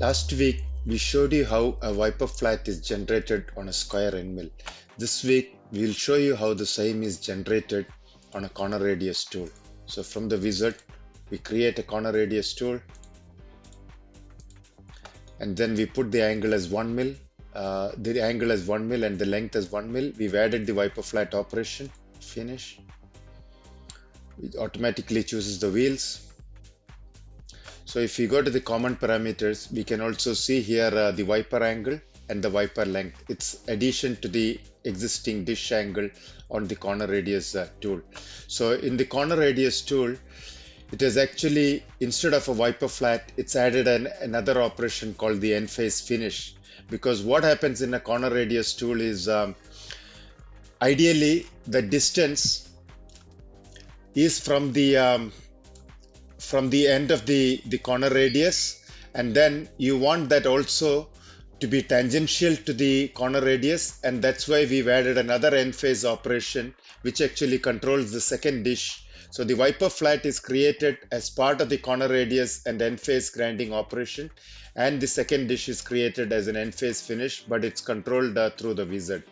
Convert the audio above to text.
Last week, we showed you how a wiper flat is generated on a square end mill. This week, we will show you how the same is generated on a corner radius tool. So from the wizard, we create a corner radius tool and then we put the angle as 1 mil. The angle as 1 mil and the length as 1 mil. We've added the wiper flat operation. Finish. It automatically chooses the wheels. So if we go to the common parameters, we can also see here the wiper angle and the wiper length. It's addition to the existing dish angle on the corner radius tool. So in the corner radius tool, it is actually, instead of a wiper flat, it's added another operation called the end phase finish. Because what happens in a corner radius tool is ideally the distance is from the end of the corner radius, and then you want that also to be tangential to the corner radius, and that's why we've added another end phase operation which actually controls the second dish. So the wiper flat is created as part of the corner radius and end phase grinding operation, and the second dish is created as an end phase finish, but it's controlled through the wizard.